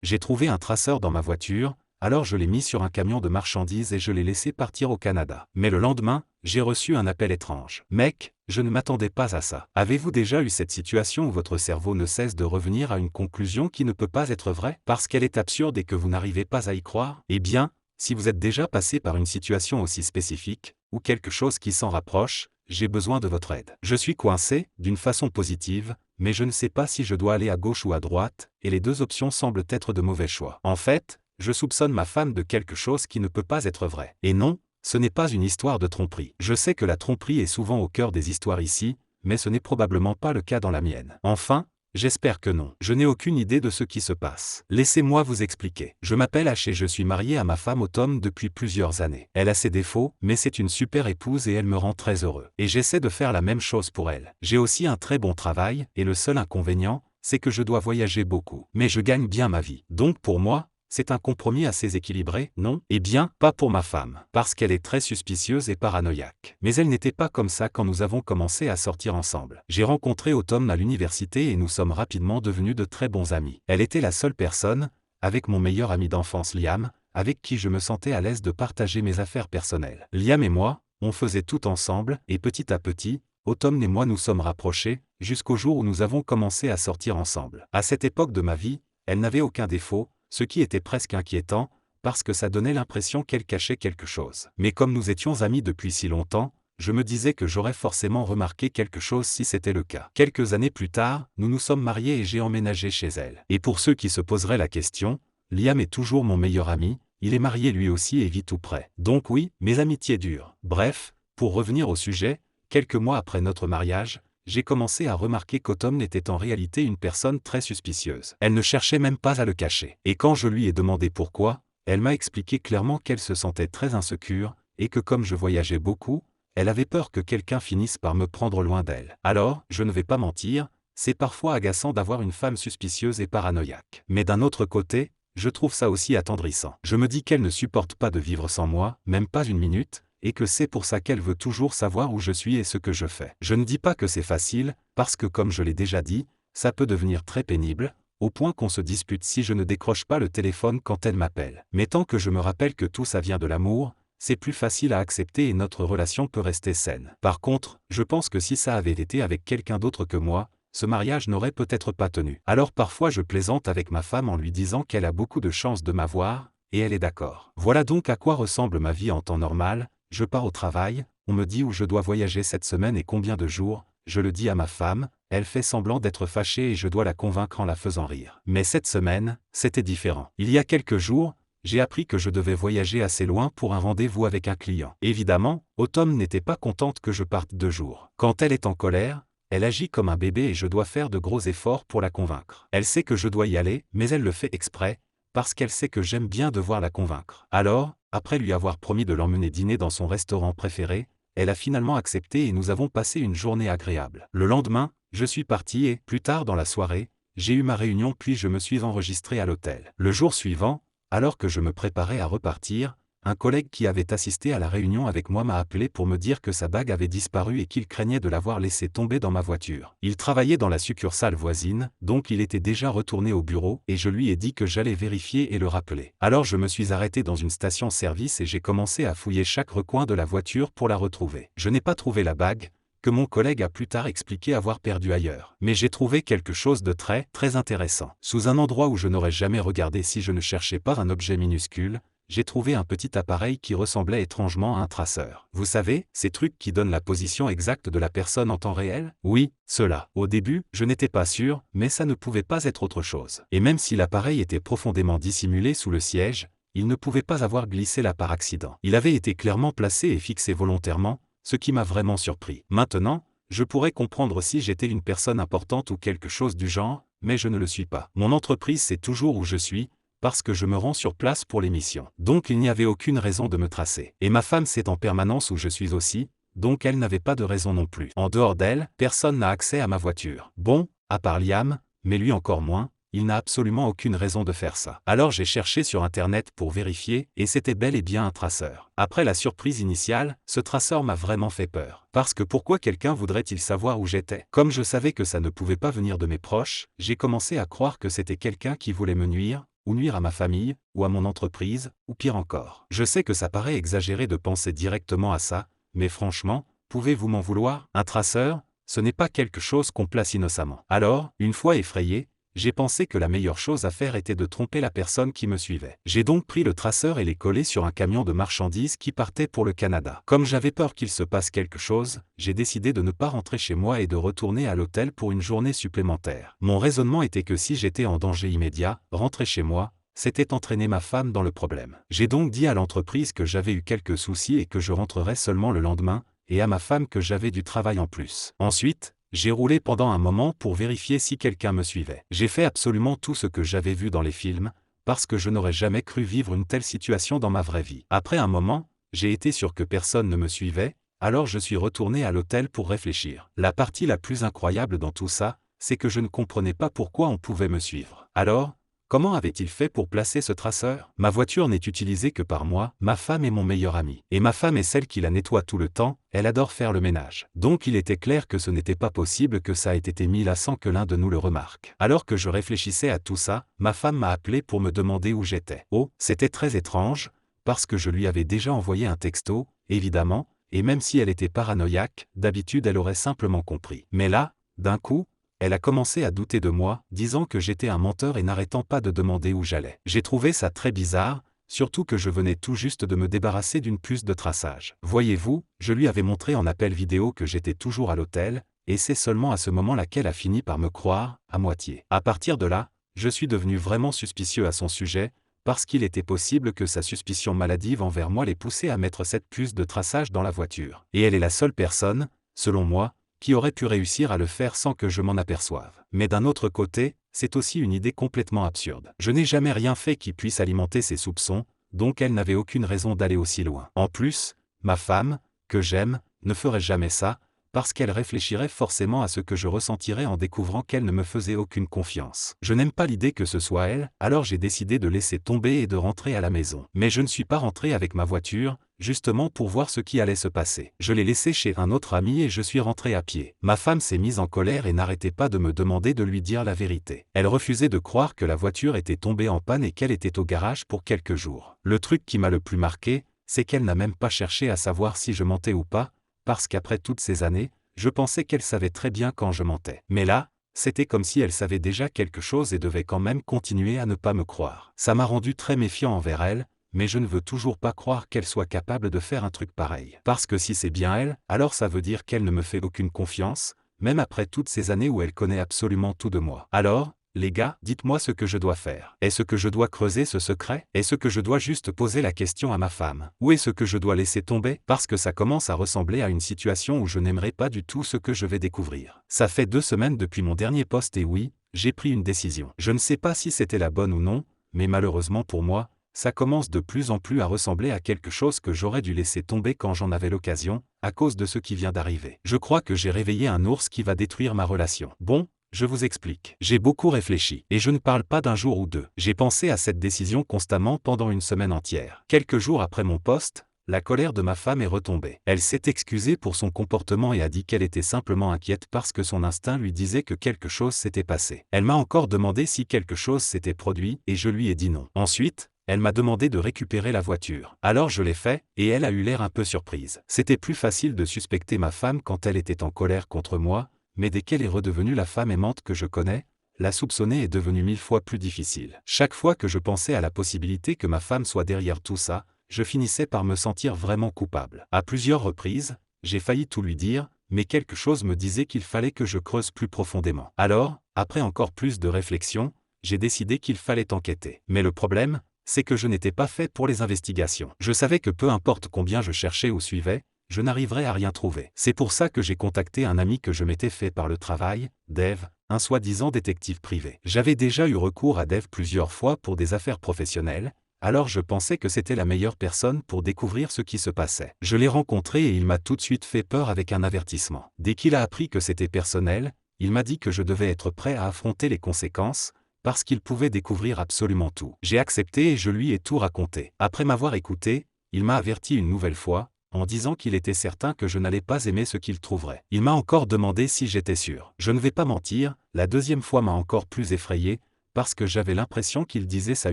j'ai trouvé un traceur dans ma voiture, alors je l'ai mis sur un camion de marchandises et je l'ai laissé partir au Canada. Mais le lendemain, j'ai reçu un appel étrange. Mec, je ne m'attendais pas à ça. Avez-vous déjà eu cette situation où votre cerveau ne cesse de revenir à une conclusion qui ne peut pas être vraie, parce qu'elle est absurde et que vous n'arrivez pas à y croire? Eh bien, si vous êtes déjà passé par une situation aussi spécifique, ou quelque chose qui s'en rapproche, j'ai besoin de votre aide. Je suis coincé, d'une façon positive, mais je ne sais pas si je dois aller à gauche ou à droite, et les deux options semblent être de mauvais choix. En fait, je soupçonne ma femme de quelque chose qui ne peut pas être vrai. Et non, ce n'est pas une histoire de tromperie. Je sais que la tromperie est souvent au cœur des histoires ici, mais ce n'est probablement pas le cas dans la mienne. Enfin, j'espère que non. Je n'ai aucune idée de ce qui se passe. Laissez-moi vous expliquer. Je m'appelle H et je suis marié à ma femme Autumn depuis plusieurs années. Elle a ses défauts, mais c'est une super épouse et elle me rend très heureux. Et j'essaie de faire la même chose pour elle. J'ai aussi un très bon travail, et le seul inconvénient, c'est que je dois voyager beaucoup. Mais je gagne bien ma vie. Donc pour moi, c'est un compromis assez équilibré, non? Eh bien, pas pour ma femme, parce qu'elle est très suspicieuse et paranoïaque. Mais elle n'était pas comme ça quand nous avons commencé à sortir ensemble. J'ai rencontré Autumn à l'université et nous sommes rapidement devenus de très bons amis. Elle était la seule personne, avec mon meilleur ami d'enfance Liam, avec qui je me sentais à l'aise de partager mes affaires personnelles. Liam et moi, on faisait tout ensemble, et petit à petit, Autumn et moi nous sommes rapprochés, jusqu'au jour où nous avons commencé à sortir ensemble. À cette époque de ma vie, elle n'avait aucun défaut, ce qui était presque inquiétant, parce que ça donnait l'impression qu'elle cachait quelque chose. Mais comme nous étions amis depuis si longtemps, je me disais que j'aurais forcément remarqué quelque chose si c'était le cas. Quelques années plus tard, nous nous sommes mariés et j'ai emménagé chez elle. Et pour ceux qui se poseraient la question, Liam est toujours mon meilleur ami, il est marié lui aussi et vit tout près. Donc oui, mes amitiés durent. Bref, pour revenir au sujet, quelques mois après notre mariage, j'ai commencé à remarquer qu'Autumn était en réalité une personne très suspicieuse. Elle ne cherchait même pas à le cacher. Et quand je lui ai demandé pourquoi, elle m'a expliqué clairement qu'elle se sentait très insécure, et que comme je voyageais beaucoup, elle avait peur que quelqu'un finisse par me prendre loin d'elle. Alors, je ne vais pas mentir, c'est parfois agaçant d'avoir une femme suspicieuse et paranoïaque. Mais d'un autre côté, je trouve ça aussi attendrissant. Je me dis qu'elle ne supporte pas de vivre sans moi, même pas une minute, et que c'est pour ça qu'elle veut toujours savoir où je suis et ce que je fais. Je ne dis pas que c'est facile, parce que comme je l'ai déjà dit, ça peut devenir très pénible, au point qu'on se dispute si je ne décroche pas le téléphone quand elle m'appelle. Mais tant que je me rappelle que tout ça vient de l'amour, c'est plus facile à accepter et notre relation peut rester saine. Par contre, je pense que si ça avait été avec quelqu'un d'autre que moi, ce mariage n'aurait peut-être pas tenu. Alors parfois je plaisante avec ma femme en lui disant qu'elle a beaucoup de chance de m'avoir, et elle est d'accord. Voilà donc à quoi ressemble ma vie en temps normal. Je pars au travail, on me dit où je dois voyager cette semaine et combien de jours, je le dis à ma femme, elle fait semblant d'être fâchée et je dois la convaincre en la faisant rire. Mais cette semaine, c'était différent. Il y a quelques jours, j'ai appris que je devais voyager assez loin pour un rendez-vous avec un client. Évidemment, Autumn n'était pas contente que je parte 2 jours. Quand elle est en colère, elle agit comme un bébé et je dois faire de gros efforts pour la convaincre. Elle sait que je dois y aller, mais elle le fait exprès, parce qu'elle sait que j'aime bien devoir la convaincre. Alors, après lui avoir promis de l'emmener dîner dans son restaurant préféré, elle a finalement accepté et nous avons passé une journée agréable. Le lendemain, je suis parti et, plus tard dans la soirée, j'ai eu ma réunion puis je me suis enregistré à l'hôtel. Le jour suivant, alors que je me préparais à repartir, un collègue qui avait assisté à la réunion avec moi m'a appelé pour me dire que sa bague avait disparu et qu'il craignait de l'avoir laissée tomber dans ma voiture. Il travaillait dans la succursale voisine, donc il était déjà retourné au bureau et je lui ai dit que j'allais vérifier et le rappeler. Alors je me suis arrêté dans une station-service et j'ai commencé à fouiller chaque recoin de la voiture pour la retrouver. Je n'ai pas trouvé la bague, que mon collègue a plus tard expliqué avoir perdu ailleurs. Mais j'ai trouvé quelque chose de très intéressant. Sous un endroit où je n'aurais jamais regardé si je ne cherchais pas un objet minuscule, j'ai trouvé un petit appareil qui ressemblait étrangement à un traceur. Vous savez, ces trucs qui donnent la position exacte de la personne en temps réel? Oui, cela. Au début, je n'étais pas sûr, mais ça ne pouvait pas être autre chose. Et même si l'appareil était profondément dissimulé sous le siège, il ne pouvait pas avoir glissé là par accident. Il avait été clairement placé et fixé volontairement, ce qui m'a vraiment surpris. Maintenant, je pourrais comprendre si j'étais une personne importante ou quelque chose du genre, mais je ne le suis pas. Mon entreprise sait toujours où je suis, parce que je me rends sur place pour l'émission. Donc il n'y avait aucune raison de me tracer. Et ma femme sait en permanence où je suis aussi, donc elle n'avait pas de raison non plus. En dehors d'elle, personne n'a accès à ma voiture. Bon, à part Liam, mais lui encore moins, il n'a absolument aucune raison de faire ça. Alors j'ai cherché sur internet pour vérifier, et c'était bel et bien un traceur. Après la surprise initiale, ce traceur m'a vraiment fait peur. Parce que pourquoi quelqu'un voudrait-il savoir où j'étais? Comme je savais que ça ne pouvait pas venir de mes proches, j'ai commencé à croire que c'était quelqu'un qui voulait me nuire, ou nuire à ma famille, ou à mon entreprise, ou pire encore. Je sais que ça paraît exagéré de penser directement à ça, mais franchement, pouvez-vous m'en vouloir? Un traceur, ce n'est pas quelque chose qu'on place innocemment. Alors, une fois effrayé, j'ai pensé que la meilleure chose à faire était de tromper la personne qui me suivait. J'ai donc pris le traceur et l'ai collé sur un camion de marchandises qui partait pour le Canada. Comme j'avais peur qu'il se passe quelque chose, j'ai décidé de ne pas rentrer chez moi et de retourner à l'hôtel pour une journée supplémentaire. Mon raisonnement était que si j'étais en danger immédiat, rentrer chez moi, c'était entraîner ma femme dans le problème. J'ai donc dit à l'entreprise que j'avais eu quelques soucis et que je rentrerais seulement le lendemain, et à ma femme que j'avais du travail en plus. Ensuite, j'ai roulé pendant un moment pour vérifier si quelqu'un me suivait. J'ai fait absolument tout ce que j'avais vu dans les films, parce que je n'aurais jamais cru vivre une telle situation dans ma vraie vie. Après un moment, j'ai été sûr que personne ne me suivait, alors je suis retourné à l'hôtel pour réfléchir. La partie la plus incroyable dans tout ça, c'est que je ne comprenais pas pourquoi on pouvait me suivre. Alors, comment avait-il fait pour placer ce traceur? Ma voiture n'est utilisée que par moi, ma femme est mon meilleur ami. Et ma femme est celle qui la nettoie tout le temps, elle adore faire le ménage. Donc il était clair que ce n'était pas possible que ça ait été mis là sans que l'un de nous le remarque. Alors que je réfléchissais à tout ça, ma femme m'a appelé pour me demander où j'étais. Oh, c'était très étrange, parce que je lui avais déjà envoyé un texto, évidemment, et même si elle était paranoïaque, d'habitude elle aurait simplement compris. Mais là, d'un coup, elle a commencé à douter de moi, disant que j'étais un menteur et n'arrêtant pas de demander où j'allais. J'ai trouvé ça très bizarre, surtout que je venais tout juste de me débarrasser d'une puce de traçage. Voyez-vous, je lui avais montré en appel vidéo que j'étais toujours à l'hôtel, et c'est seulement à ce moment-là qu'elle a fini par me croire, à moitié. À partir de là, je suis devenu vraiment suspicieux à son sujet, parce qu'il était possible que sa suspicion maladive envers moi l'ait poussé à mettre cette puce de traçage dans la voiture. Et elle est la seule personne, selon moi, qui aurait pu réussir à le faire sans que je m'en aperçoive. Mais d'un autre côté, c'est aussi une idée complètement absurde. Je n'ai jamais rien fait qui puisse alimenter ses soupçons, donc elle n'avait aucune raison d'aller aussi loin. En plus, ma femme, que j'aime, ne ferait jamais ça, parce qu'elle réfléchirait forcément à ce que je ressentirais en découvrant qu'elle ne me faisait aucune confiance. Je n'aime pas l'idée que ce soit elle, alors j'ai décidé de laisser tomber et de rentrer à la maison. Mais je ne suis pas rentré avec ma voiture, justement pour voir ce qui allait se passer. Je l'ai laissé chez un autre ami et je suis rentré à pied. Ma femme s'est mise en colère et n'arrêtait pas de me demander de lui dire la vérité. Elle refusait de croire que la voiture était tombée en panne et qu'elle était au garage pour quelques jours. Le truc qui m'a le plus marqué, c'est qu'elle n'a même pas cherché à savoir si je mentais ou pas, parce qu'après toutes ces années, je pensais qu'elle savait très bien quand je mentais. Mais là, c'était comme si elle savait déjà quelque chose et devait quand même continuer à ne pas me croire. Ça m'a rendu très méfiant envers elle, mais je ne veux toujours pas croire qu'elle soit capable de faire un truc pareil. Parce que si c'est bien elle, alors ça veut dire qu'elle ne me fait aucune confiance, même après toutes ces années où elle connaît absolument tout de moi. Alors, les gars, dites-moi ce que je dois faire. Est-ce que je dois creuser ce secret? Est-ce que je dois juste poser la question à ma femme? Ou est-ce que je dois laisser tomber? Parce que ça commence à ressembler à une situation où je n'aimerais pas du tout ce que je vais découvrir. Ça fait 2 semaines depuis mon dernier post et oui, j'ai pris une décision. Je ne sais pas si c'était la bonne ou non, mais malheureusement pour moi, ça commence de plus en plus à ressembler à quelque chose que j'aurais dû laisser tomber quand j'en avais l'occasion, à cause de ce qui vient d'arriver. Je crois que j'ai réveillé un ours qui va détruire ma relation. Bon, je vous explique. J'ai beaucoup réfléchi, et je ne parle pas d'un jour ou deux. J'ai pensé à cette décision constamment pendant une semaine entière. Quelques jours après mon post, la colère de ma femme est retombée. Elle s'est excusée pour son comportement et a dit qu'elle était simplement inquiète parce que son instinct lui disait que quelque chose s'était passé. Elle m'a encore demandé si quelque chose s'était produit, et je lui ai dit non. Ensuite, elle m'a demandé de récupérer la voiture. Alors je l'ai fait, et elle a eu l'air un peu surprise. C'était plus facile de suspecter ma femme quand elle était en colère contre moi, mais dès qu'elle est redevenue la femme aimante que je connais, la soupçonner est devenue 1000 fois plus difficile. Chaque fois que je pensais à la possibilité que ma femme soit derrière tout ça, je finissais par me sentir vraiment coupable. À plusieurs reprises, j'ai failli tout lui dire, mais quelque chose me disait qu'il fallait que je creuse plus profondément. Alors, après encore plus de réflexion, j'ai décidé qu'il fallait enquêter. Mais le problème, c'est que je n'étais pas fait pour les investigations. Je savais que peu importe combien je cherchais ou suivais, je n'arriverais à rien trouver. C'est pour ça que j'ai contacté un ami que je m'étais fait par le travail, Dave, un soi-disant détective privé. J'avais déjà eu recours à Dave plusieurs fois pour des affaires professionnelles, alors je pensais que c'était la meilleure personne pour découvrir ce qui se passait. Je l'ai rencontré et il m'a tout de suite fait peur avec un avertissement. Dès qu'il a appris que c'était personnel, il m'a dit que je devais être prêt à affronter les conséquences, parce qu'il pouvait découvrir absolument tout. J'ai accepté et je lui ai tout raconté. Après m'avoir écouté, il m'a averti une nouvelle fois, en disant qu'il était certain que je n'allais pas aimer ce qu'il trouverait. Il m'a encore demandé si j'étais sûr. Je ne vais pas mentir, la deuxième fois m'a encore plus effrayé, parce que j'avais l'impression qu'il disait ça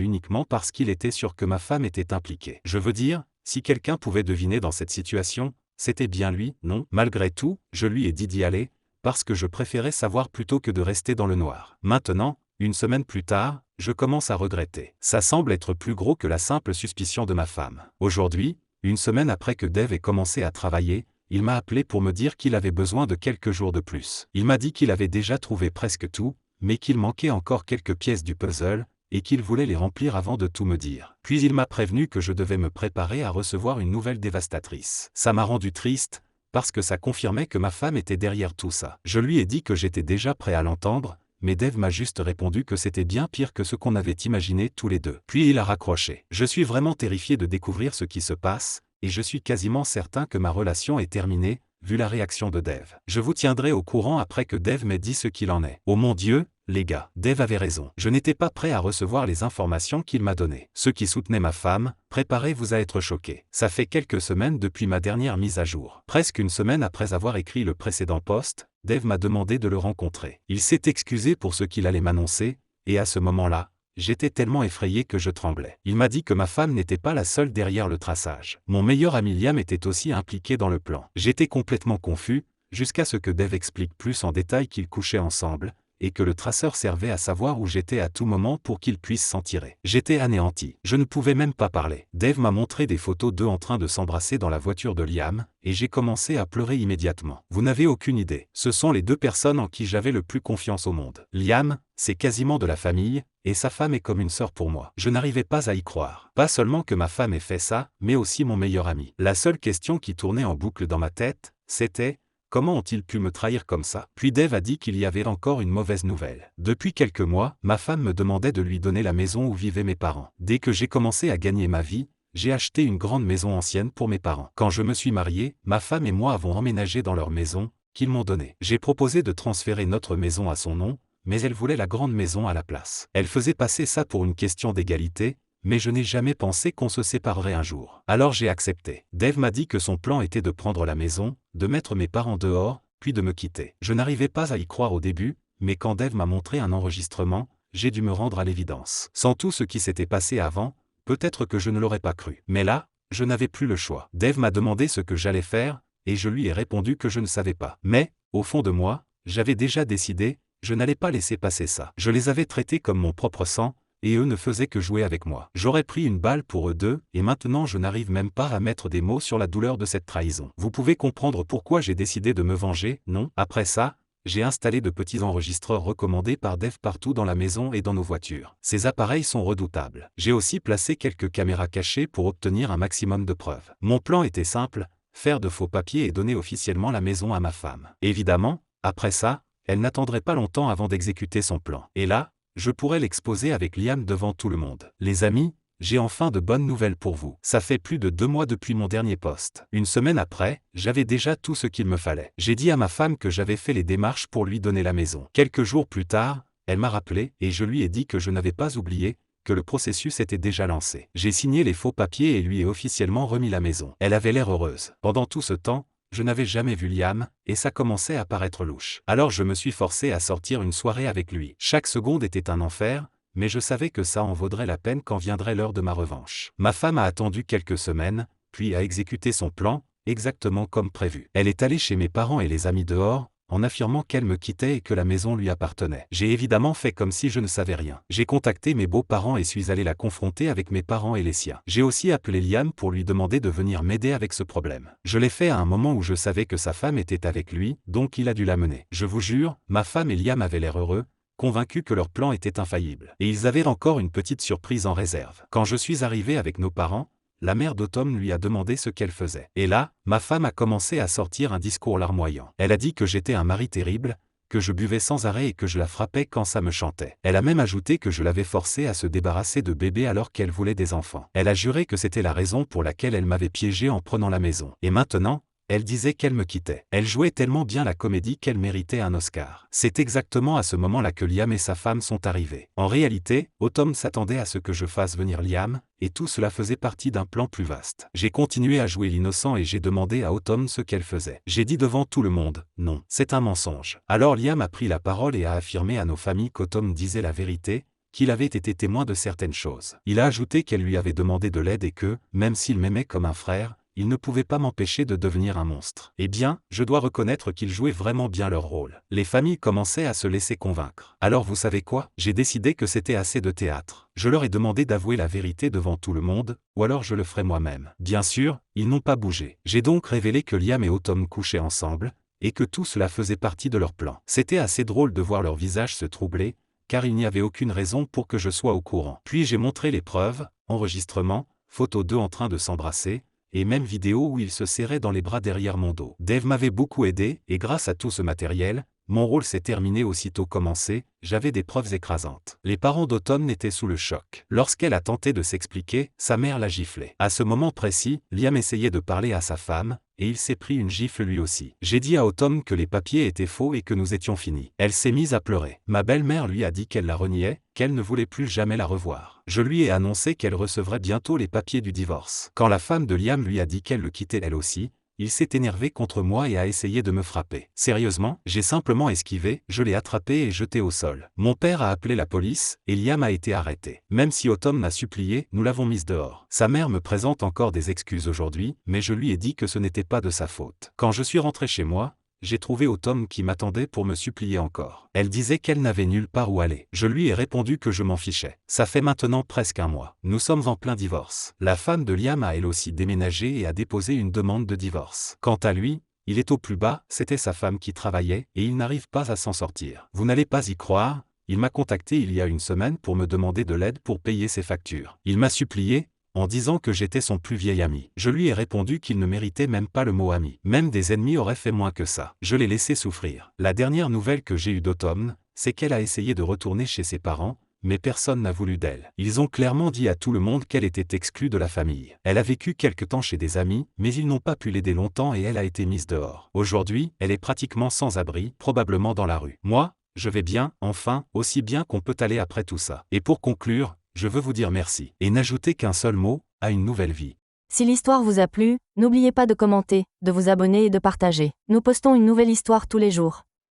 uniquement parce qu'il était sûr que ma femme était impliquée. Je veux dire, si quelqu'un pouvait deviner dans cette situation, c'était bien lui, non? Malgré tout, je lui ai dit d'y aller, parce que je préférais savoir plutôt que de rester dans le noir. Maintenant, une semaine plus tard, je commence à regretter. Ça semble être plus gros que la simple suspicion de ma femme. Aujourd'hui, une semaine après que Dave ait commencé à travailler, il m'a appelé pour me dire qu'il avait besoin de quelques jours de plus. Il m'a dit qu'il avait déjà trouvé presque tout, mais qu'il manquait encore quelques pièces du puzzle, et qu'il voulait les remplir avant de tout me dire. Puis il m'a prévenu que je devais me préparer à recevoir une nouvelle dévastatrice. Ça m'a rendu triste, parce que ça confirmait que ma femme était derrière tout ça. Je lui ai dit que j'étais déjà prêt à l'entendre, mais Dave m'a juste répondu que c'était bien pire que ce qu'on avait imaginé tous les deux. Puis il a raccroché. Je suis vraiment terrifié de découvrir ce qui se passe, et je suis quasiment certain que ma relation est terminée, vu la réaction de Dave. Je vous tiendrai au courant après que Dave m'ait dit ce qu'il en est. Oh mon Dieu, les gars, Dave avait raison. Je n'étais pas prêt à recevoir les informations qu'il m'a données. Ceux qui soutenaient ma femme, préparez-vous à être choqués. Ça fait quelques semaines depuis ma dernière mise à jour. Presque une semaine après avoir écrit le précédent post, Dave m'a demandé de le rencontrer. Il s'est excusé pour ce qu'il allait m'annoncer, et à ce moment-là, j'étais tellement effrayé que je tremblais. Il m'a dit que ma femme n'était pas la seule derrière le traçage. Mon meilleur ami Liam était aussi impliqué dans le plan. J'étais complètement confus, jusqu'à ce que Dave explique plus en détail qu'ils couchaient ensemble, et que le traceur servait à savoir où j'étais à tout moment pour qu'il puisse s'en tirer. J'étais anéanti. Je ne pouvais même pas parler. Dave m'a montré des photos d'eux en train de s'embrasser dans la voiture de Liam, et j'ai commencé à pleurer immédiatement. Vous n'avez aucune idée. Ce sont les deux personnes en qui j'avais le plus confiance au monde. Liam, c'est quasiment de la famille, et sa femme est comme une sœur pour moi. Je n'arrivais pas à y croire. Pas seulement que ma femme ait fait ça, mais aussi mon meilleur ami. La seule question qui tournait en boucle dans ma tête, c'était: comment ont-ils pu me trahir comme ça? Puis Dave a dit qu'il y avait encore une mauvaise nouvelle. Depuis quelques mois, ma femme me demandait de lui donner la maison où vivaient mes parents. Dès que j'ai commencé à gagner ma vie, j'ai acheté une grande maison ancienne pour mes parents. Quand je me suis marié, ma femme et moi avons emménagé dans leur maison, qu'ils m'ont donnée. J'ai proposé de transférer notre maison à son nom, mais elle voulait la grande maison à la place. Elle faisait passer ça pour une question d'égalité, mais je n'ai jamais pensé qu'on se séparerait un jour. Alors j'ai accepté. Dave m'a dit que son plan était de prendre la maison, de mettre mes parents dehors, puis de me quitter. Je n'arrivais pas à y croire au début, mais quand Dave m'a montré un enregistrement, j'ai dû me rendre à l'évidence. Sans tout ce qui s'était passé avant, peut-être que je ne l'aurais pas cru. Mais là, je n'avais plus le choix. Dave m'a demandé ce que j'allais faire, et je lui ai répondu que je ne savais pas. Mais, au fond de moi, j'avais déjà décidé, je n'allais pas laisser passer ça. Je les avais traités comme mon propre sang, et eux ne faisaient que jouer avec moi. J'aurais pris une balle pour eux deux, et maintenant je n'arrive même pas à mettre des mots sur la douleur de cette trahison. Vous pouvez comprendre pourquoi j'ai décidé de me venger, non? Après ça, j'ai installé de petits enregistreurs recommandés par Dave partout dans la maison et dans nos voitures. Ces appareils sont redoutables. J'ai aussi placé quelques caméras cachées pour obtenir un maximum de preuves. Mon plan était simple: faire de faux papiers et donner officiellement la maison à ma femme. Évidemment, après ça, elle n'attendrait pas longtemps avant d'exécuter son plan. Et là, je pourrais l'exposer avec Liam devant tout le monde. Les amis, j'ai enfin de bonnes nouvelles pour vous. Ça fait plus de 2 mois depuis mon dernier post. Une semaine après, j'avais déjà tout ce qu'il me fallait. J'ai dit à ma femme que j'avais fait les démarches pour lui donner la maison. Quelques jours plus tard, elle m'a rappelé, et je lui ai dit que je n'avais pas oublié, que le processus était déjà lancé. J'ai signé les faux papiers et lui ai officiellement remis la maison. Elle avait l'air heureuse. Pendant tout ce temps, je n'avais jamais vu Liam, et ça commençait à paraître louche. Alors je me suis forcé à sortir une soirée avec lui. Chaque seconde était un enfer, mais je savais que ça en vaudrait la peine quand viendrait l'heure de ma revanche. Ma femme a attendu quelques semaines, puis a exécuté son plan, exactement comme prévu. Elle est allée chez mes parents et les amis dehors, en affirmant qu'elle me quittait et que la maison lui appartenait. J'ai évidemment fait comme si je ne savais rien. J'ai contacté mes beaux-parents et suis allé la confronter avec mes parents et les siens. J'ai aussi appelé Liam pour lui demander de venir m'aider avec ce problème. Je l'ai fait à un moment où je savais que sa femme était avec lui, donc il a dû la mener. Je vous jure, ma femme et Liam avaient l'air heureux, convaincus que leur plan était infaillible. Et ils avaient encore une petite surprise en réserve. Quand je suis arrivé avec nos parents, la mère d'Autumn lui a demandé ce qu'elle faisait. Et là, ma femme a commencé à sortir un discours larmoyant. Elle a dit que j'étais un mari terrible, que je buvais sans arrêt et que je la frappais quand ça me chantait. Elle a même ajouté que je l'avais forcée à se débarrasser de bébés alors qu'elle voulait des enfants. Elle a juré que c'était la raison pour laquelle elle m'avait piégé en prenant la maison. Et maintenant, elle disait qu'elle me quittait. Elle jouait tellement bien la comédie qu'elle méritait un Oscar. C'est exactement à ce moment-là que Liam et sa femme sont arrivés. En réalité, Autumn s'attendait à ce que je fasse venir Liam, et tout cela faisait partie d'un plan plus vaste. J'ai continué à jouer l'innocent et j'ai demandé à Autumn ce qu'elle faisait. J'ai dit devant tout le monde, non, c'est un mensonge. Alors Liam a pris la parole et a affirmé à nos familles qu'Autumn disait la vérité, qu'il avait été témoin de certaines choses. Il a ajouté qu'elle lui avait demandé de l'aide et que, même s'il m'aimait comme un frère, il ne pouvait pas m'empêcher de devenir un monstre. Eh bien, je dois reconnaître qu'ils jouaient vraiment bien leur rôle. Les familles commençaient à se laisser convaincre. Alors vous savez quoi? J'ai décidé que c'était assez de théâtre. Je leur ai demandé d'avouer la vérité devant tout le monde, ou alors je le ferai moi-même. Bien sûr, ils n'ont pas bougé. J'ai donc révélé que Liam et Autumn couchaient ensemble, et que tout cela faisait partie de leur plan. C'était assez drôle de voir leur visage se troubler, car il n'y avait aucune raison pour que je sois au courant. Puis j'ai montré les preuves, enregistrements, photos d'eux en train de s'embrasser, et même vidéo où ils se serraient dans les bras derrière mon dos. Dave m'avait beaucoup aidé, et grâce à tout ce matériel, mon rôle s'est terminé aussitôt commencé, j'avais des preuves écrasantes. Les parents d'Autumn étaient sous le choc. Lorsqu'elle a tenté de s'expliquer, sa mère l'a giflée. À ce moment précis, Liam essayait de parler à sa femme, et il s'est pris une gifle lui aussi. J'ai dit à Autumn que les papiers étaient faux et que nous étions finis. Elle s'est mise à pleurer. Ma belle-mère lui a dit qu'elle la reniait, qu'elle ne voulait plus jamais la revoir. Je lui ai annoncé qu'elle recevrait bientôt les papiers du divorce. Quand la femme de Liam lui a dit qu'elle le quittait elle aussi, il s'est énervé contre moi et a essayé de me frapper. Sérieusement, j'ai simplement esquivé, je l'ai attrapé et jeté au sol. Mon père a appelé la police, et Liam a été arrêté. Même si Autumn m'a supplié, nous l'avons mise dehors. Sa mère me présente encore des excuses aujourd'hui, mais je lui ai dit que ce n'était pas de sa faute. Quand je suis rentré chez moi, j'ai trouvé Autumn qui m'attendait pour me supplier encore. Elle disait qu'elle n'avait nulle part où aller. Je lui ai répondu que je m'en fichais. Ça fait maintenant presque un mois. Nous sommes en plein divorce. La femme de Liam a elle aussi déménagé et a déposé une demande de divorce. Quant à lui, il est au plus bas, c'était sa femme qui travaillait, et il n'arrive pas à s'en sortir. Vous n'allez pas y croire, il m'a contacté il y a une semaine pour me demander de l'aide pour payer ses factures. Il m'a supplié, en disant que j'étais son plus vieil ami. Je lui ai répondu qu'il ne méritait même pas le mot ami. Même des ennemis auraient fait moins que ça. Je l'ai laissé souffrir. La dernière nouvelle que j'ai eue d'Autumn, c'est qu'elle a essayé de retourner chez ses parents, mais personne n'a voulu d'elle. Ils ont clairement dit à tout le monde qu'elle était exclue de la famille. Elle a vécu quelque temps chez des amis, mais ils n'ont pas pu l'aider longtemps et elle a été mise dehors. Aujourd'hui, elle est pratiquement sans abri, probablement dans la rue. Moi, je vais bien, enfin, aussi bien qu'on peut aller après tout ça. Et pour conclure, je veux vous dire merci, et n'ajoutez qu'un seul mot, à une nouvelle vie. Si l'histoire vous a plu, n'oubliez pas de commenter, de vous abonner et de partager. Nous postons une nouvelle histoire tous les jours.